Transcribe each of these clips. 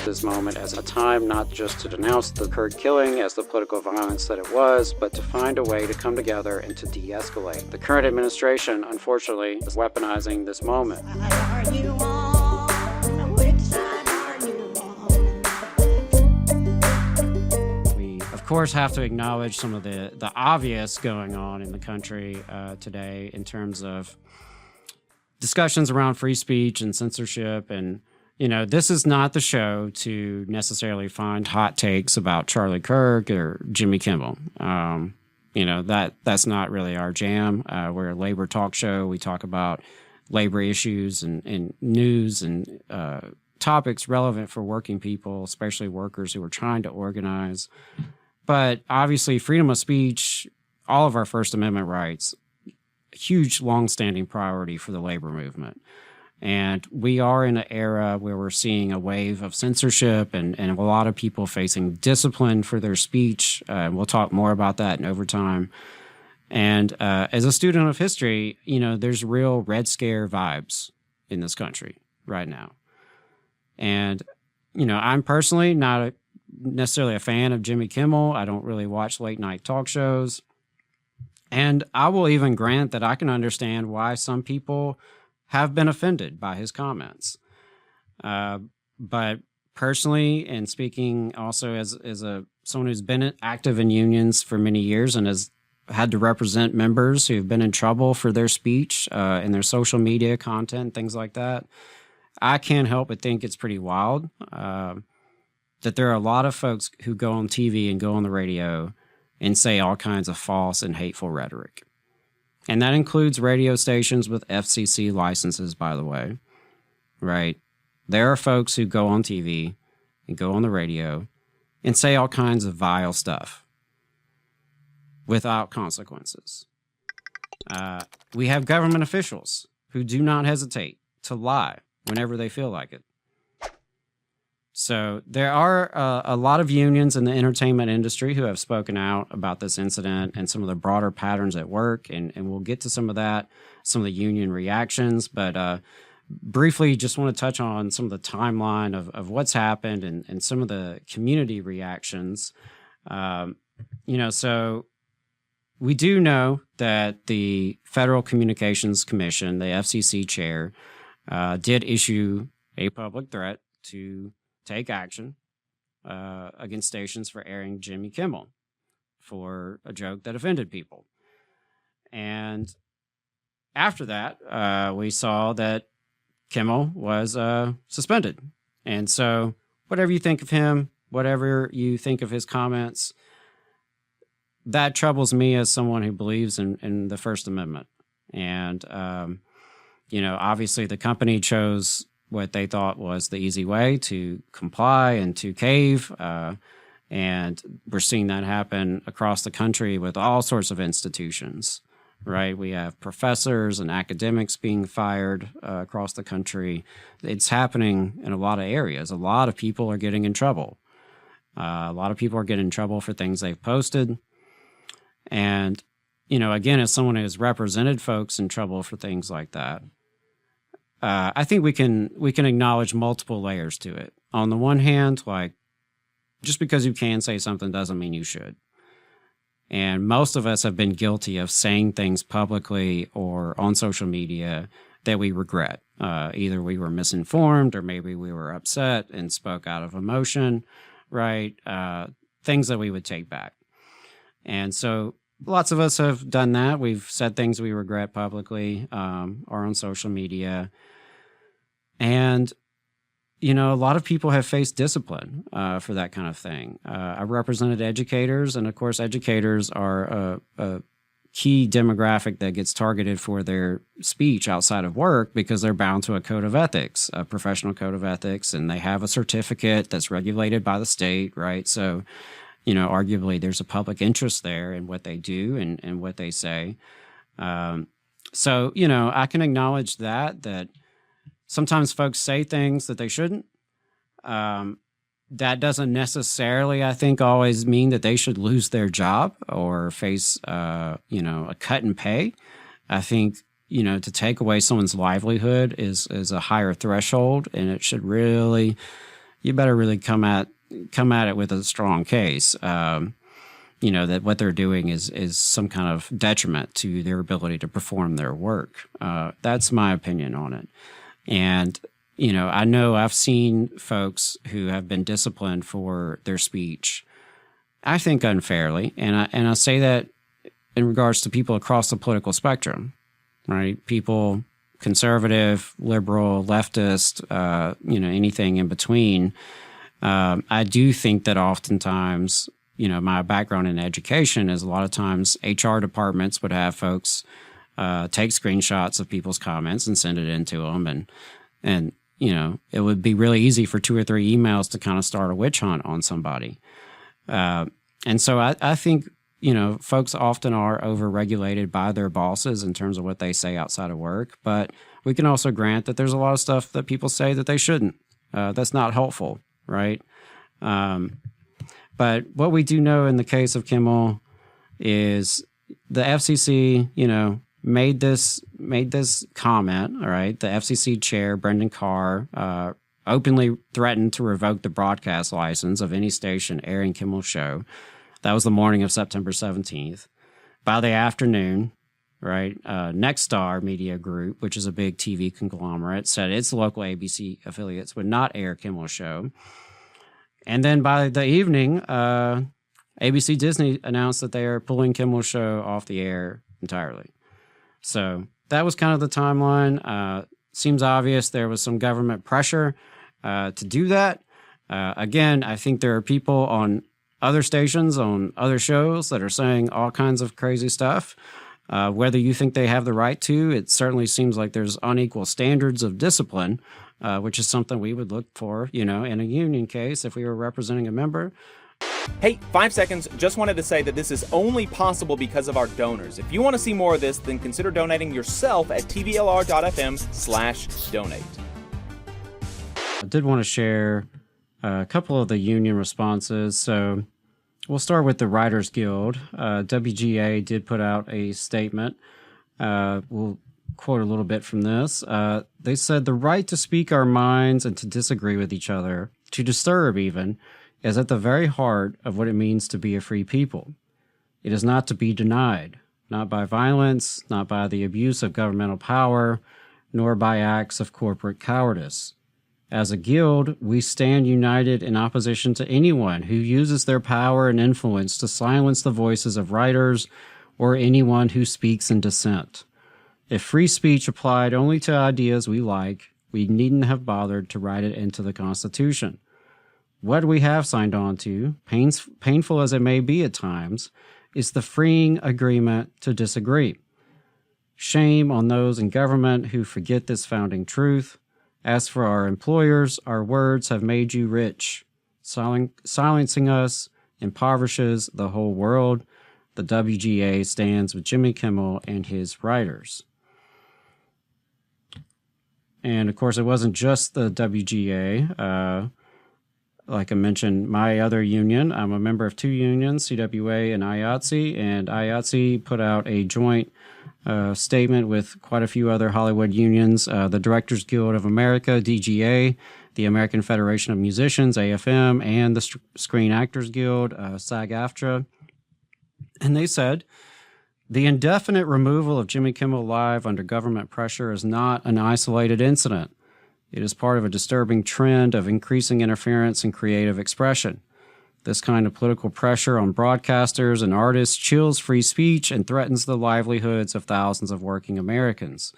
this moment as a time not just to denounce the Kurd killing as the political violence that it was, but to find a way to come together and to de-escalate. The current administration, unfortunately, is weaponizing this moment. We, of course, have to acknowledge some of the obvious going on in the country today in terms of discussions around free speech and censorship. And, you know, this is not the show to necessarily find hot takes about Charlie Kirk or Jimmy Kimmel. You know, that's not really our jam. We're a labor talk show. We talk about labor issues and news and topics relevant for working people, especially workers who are trying to organize. But obviously, freedom of speech, all of our First Amendment rights, huge, longstanding priority for the labor movement. And we are in an era where we're seeing a wave of censorship and a lot of people facing discipline for their speech. We'll talk more about that in overtime. And as a student of history, you know, there's real Red Scare vibes in this country right now. And, you know, I'm personally not necessarily a fan of Jimmy Kimmel. I don't really watch late night talk shows. And I will even grant that I can understand why some people have been offended by his comments. But personally, and speaking also as someone who's been active in unions for many years and has had to represent members who've been in trouble for their speech and their social media content, things like that, I can't help but think it's pretty wild that there are a lot of folks who go on TV and go on the radio and say all kinds of false and hateful rhetoric. And that includes radio stations with FCC licenses, by the way, right? There are folks who go on TV and go on the radio and say all kinds of vile stuff without consequences. We have government officials who do not hesitate to lie whenever they feel like it. So there are a lot of unions in the entertainment industry who have spoken out about this incident and some of the broader patterns at work, and we'll get to some of that, some of the union reactions. But briefly, just want to touch on some of the timeline of what's happened and some of the community reactions. You know, so we do know that the Federal Communications Commission, the FCC chair, did issue a public threat to take action against stations for airing Jimmy Kimmel for a joke that offended people. And after that, we saw that Kimmel was suspended. And so whatever you think of him, whatever you think of his comments, that troubles me as someone who believes in the First Amendment. And, you know, obviously the company chose what they thought was the easy way to comply and to cave. And we're seeing that happen across the country with all sorts of institutions, right? We have professors and academics being fired across the country. It's happening in a lot of areas. A lot of people are getting in trouble. A lot of people are getting in trouble for things they've posted. And, you know, again, as someone who has represented folks in trouble for things like that, I think we can acknowledge multiple layers to it. On the one hand, like, just because you can say something doesn't mean you should. And most of us have been guilty of saying things publicly or on social media that we regret. Either we were misinformed or maybe we were upset and spoke out of emotion, right? Things that we would take back. And so lots of us have done that. We've said things we regret publicly or on social media. And, you know, a lot of people have faced discipline for that kind of thing. I represented educators, and of course, educators are a key demographic that gets targeted for their speech outside of work because they're bound to a code of ethics, a professional code of ethics, and they have a certificate that's regulated by the state, right? So, you know, arguably there's a public interest there in what they do and what they say. So, you know, I can acknowledge that sometimes folks say things that they shouldn't. That doesn't necessarily, I think, always mean that they should lose their job or face, you know, a cut in pay. I think, you know, to take away someone's livelihood is a higher threshold, and it should really, you better really come at it with a strong case. That what they're doing is some kind of detriment to their ability to perform their work. That's my opinion on it. And, I know I've seen folks who have been disciplined for their speech, I think unfairly. And I say that in regards to people across the political spectrum, right? People, conservative, liberal, leftist, anything in between. I do think that oftentimes, my background in education is a lot of times HR departments would have folks take screenshots of people's comments and send it in to them. And it would be really easy for 2 or 3 emails to kind of start a witch hunt on somebody. And so I think, folks often are overregulated by their bosses in terms of what they say outside of work. But we can also grant that there's a lot of stuff that people say that they shouldn't. That's not helpful, right? But what we do know in the case of Kimmel is the FCC, made this comment. All right, the FCC chair Brendan Carr openly threatened to revoke the broadcast license of any station airing Kimmel's show. That was the morning of September 17th. By the afternoon, right, Nexstar Media Group, which is a big TV conglomerate, said its local ABC affiliates would not air Kimmel's show. And then by the evening, ABC Disney announced that they are pulling Kimmel's show off the air entirely. So that was kind of the timeline. Seems obvious there was some government pressure to do that. Again, I think there are people on other stations, on other shows that are saying all kinds of crazy stuff. Whether you think they have the right to, it certainly seems like there's unequal standards of discipline, which is something we would look for, in a union case if we were representing a member. Hey, 5 seconds. Just wanted to say that this is only possible because of our donors. If you want to see more of this, then consider donating yourself at tvlr.fm/donate. I did want to share a couple of the union responses. So we'll start with the Writers Guild. WGA did put out a statement. We'll quote a little bit from this. They said, "The right to speak our minds and to disagree with each other, to disturb even, is at the very heart of what it means to be a free people. It is not to be denied, not by violence, not by the abuse of governmental power, nor by acts of corporate cowardice. As a guild, we stand united in opposition to anyone who uses their power and influence to silence the voices of writers or anyone who speaks in dissent. If free speech applied only to ideas we like, we needn't have bothered to write it into the Constitution. What we have signed on to, painful as it may be at times, is the freeing agreement to disagree. Shame on those in government who forget this founding truth. As for our employers, our words have made you rich. Silencing us impoverishes the whole world. The WGA stands with Jimmy Kimmel and his writers." And of course, it wasn't just the WGA. Like I mentioned, my other union, I'm a member of 2 unions, CWA and IATSE, and IATSE put out a joint statement with quite a few other Hollywood unions, the Directors Guild of America, DGA, the American Federation of Musicians, AFM, and the Screen Actors Guild, SAG-AFTRA. And they said, "The indefinite removal of Jimmy Kimmel Live under government pressure is not an isolated incident. It is part of a disturbing trend of increasing interference in creative expression. This kind of political pressure on broadcasters and artists chills free speech and threatens the livelihoods of thousands of working Americans.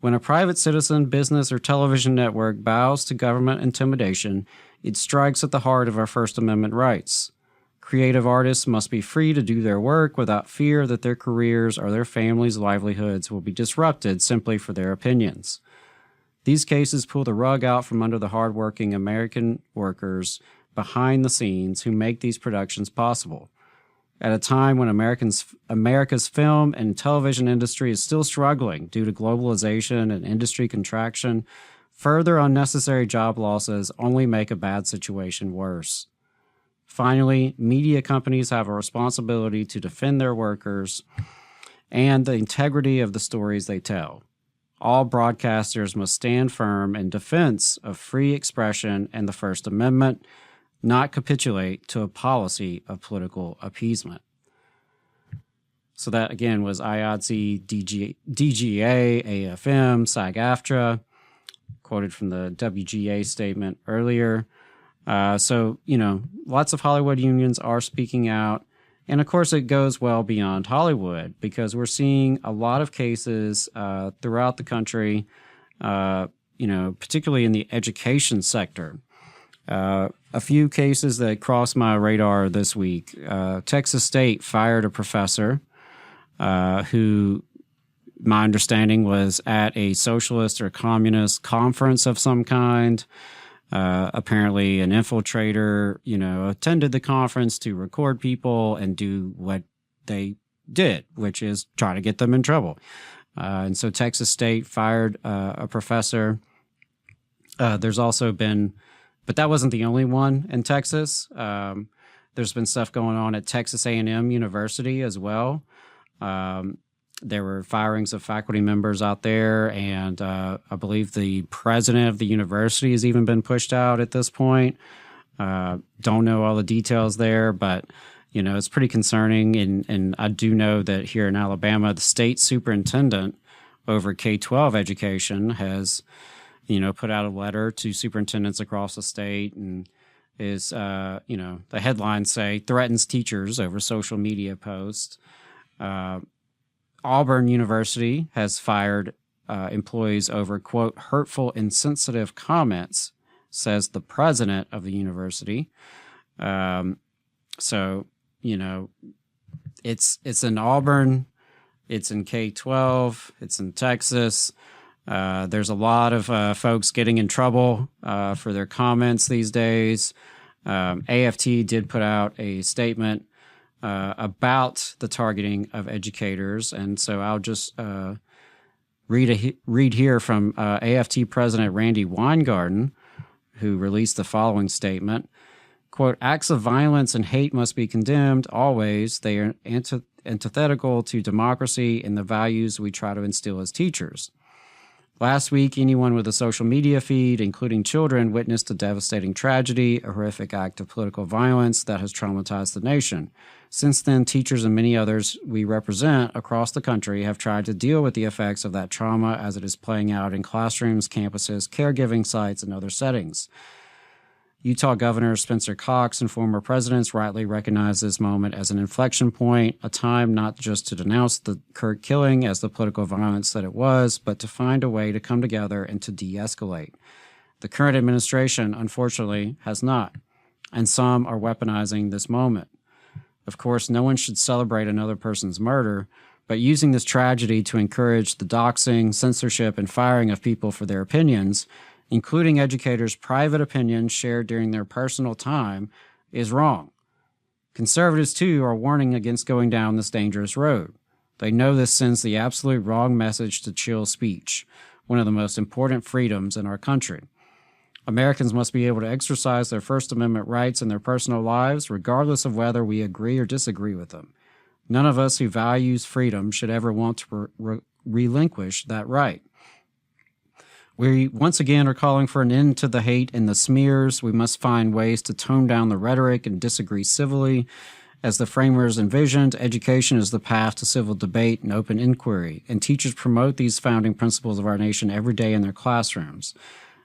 When a private citizen, business, or television network bows to government intimidation, it strikes at the heart of our First Amendment rights. Creative artists must be free to do their work without fear that their careers or their families' livelihoods will be disrupted simply for their opinions. These cases pull the rug out from under the hardworking American workers behind the scenes who make these productions possible. At a time when America's film and television industry is still struggling due to globalization and industry contraction, further unnecessary job losses only make a bad situation worse. Finally, media companies have a responsibility to defend their workers and the integrity of the stories they tell. all broadcasters must stand firm in defense of free expression and the First Amendment, not capitulate to a policy of political appeasement. So that, again, was IATSE, DGA, AFM, SAG-AFTRA, quoted from the WGA statement earlier. So, lots of Hollywood unions are speaking out. And, of course, it goes well beyond Hollywood because we're seeing a lot of cases throughout the country, particularly in the education sector. A few cases that crossed my radar this week. Texas State fired a professor who, my understanding, was at a socialist or communist conference of some kind. Apparently an infiltrator, attended the conference to record people and do what they did, which is try to get them in trouble. And so Texas State fired a professor. There's also been, but that wasn't the only one in Texas. There's been stuff going on at Texas A&M University as well. There were firings of faculty members out there, and I believe the president of the university has even been pushed out at this point. Don't know all the details there, but it's pretty concerning. And I do know that here in Alabama, the state superintendent over K-12 education has, put out a letter to superintendents across the state and is, the headlines say threatens teachers over social media posts. Auburn University has fired employees over, quote, hurtful, insensitive comments, says the president of the university. So, it's in Auburn, it's in K-12, it's in Texas. There's a lot of folks getting in trouble for their comments these days. AFT did put out a statement about the targeting of educators. And so I'll just read here from AFT President Randy Weingarten, who released the following statement. Quote, acts of violence and hate must be condemned always. They are antithetical to democracy and the values we try to instill as teachers. Last week, anyone with a social media feed, including children, witnessed a devastating tragedy, a horrific act of political violence that has traumatized the nation. Since then, teachers and many others we represent across the country have tried to deal with the effects of that trauma as it is playing out in classrooms, campuses, caregiving sites, and other settings. Utah Governor Spencer Cox and former presidents rightly recognize this moment as an inflection point, a time not just to denounce the Kirk killing as the political violence that it was, but to find a way to come together and to de-escalate. The current administration, unfortunately, has not, and some are weaponizing this moment. Of course, no one should celebrate another person's murder, but using this tragedy to encourage the doxing, censorship, and firing of people for their opinions, including educators' private opinions shared during their personal time, is wrong. Conservatives, too, are warning against going down this dangerous road. They know this sends the absolute wrong message to chill speech, one of the most important freedoms in our country. Americans must be able to exercise their First Amendment rights in their personal lives, regardless of whether we agree or disagree with them. None of us who values freedom should ever want to relinquish that right. We once again are calling for an end to the hate and the smears. We must find ways to tone down the rhetoric and disagree civilly. As the framers envisioned, education is the path to civil debate and open inquiry, and teachers promote these founding principles of our nation every day in their classrooms.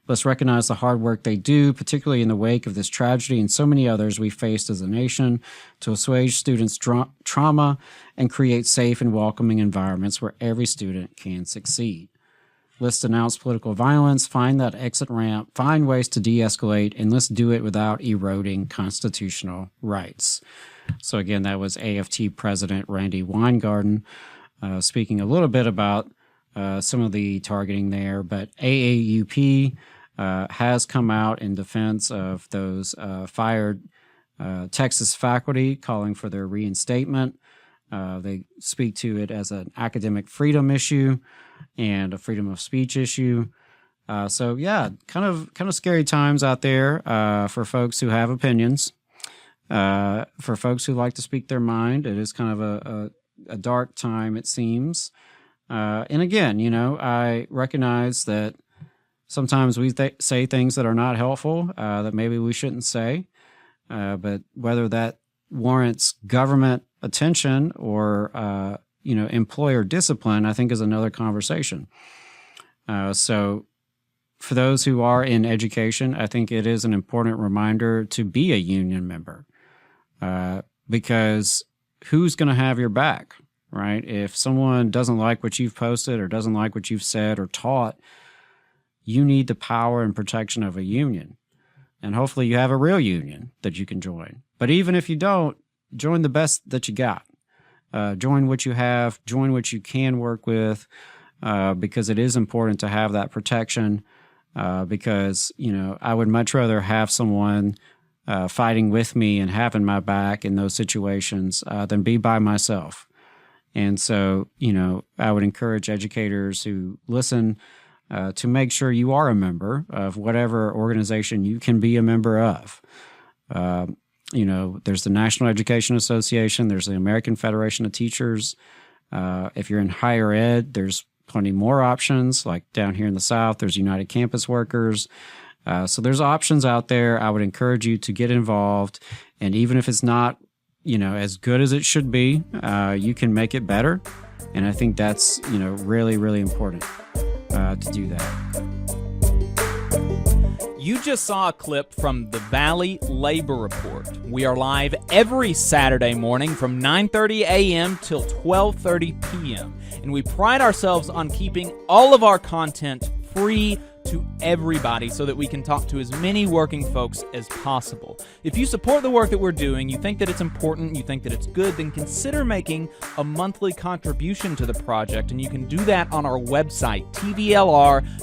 Let's recognize the hard work they do, particularly in the wake of this tragedy and so many others we faced as a nation, to assuage students' trauma and create safe and welcoming environments where every student can succeed. Let's denounce political violence, find that exit ramp, find ways to de-escalate, and let's do it without eroding constitutional rights. So again, that was AFT President Randy Weingarten speaking a little bit about some of the targeting there, but AAUP has come out in defense of those fired Texas faculty, calling for their reinstatement. They speak to it as an academic freedom issue and a freedom of speech issue. So yeah, kind of scary times out there for folks who have opinions, for folks who like to speak their mind. It is kind of a dark time, it seems. And again, I recognize that sometimes we say things that are not helpful, that maybe we shouldn't say. But whether that warrants government attention or, employer discipline, I think is another conversation. So for those who are in education, I think it is an important reminder to be a union member, because who's going to have your back, right? If someone doesn't like what you've posted or doesn't like what you've said or taught, you need the power and protection of a union. And hopefully you have a real union that you can join. But even if you don't, join the best that you got. Join what you have, join what you can work with, because it is important to have that protection, because, I would much rather have someone fighting with me and having my back in those situations than be by myself. And so, I would encourage educators who listen to make sure you are a member of whatever organization you can be a member of. There's the National Education Association, there's the American Federation of Teachers. If you're in higher ed, there's plenty more options, like down here in the South, there's United Campus Workers. So there's options out there. I would encourage you to get involved. And even if it's not, as good as it should be, you can make it better. And I think that's, really, really important to do that. You just saw a clip from the Valley Labor Report. We are live every Saturday morning from 9:30 a.m. till 12:30 p.m. And we pride ourselves on keeping all of our content free to everybody so that we can talk to as many working folks as possible. If you support the work that we're doing, you think that it's important, you think that it's good, then consider making a monthly contribution to the project, and you can do that on our website, tvlr.fm.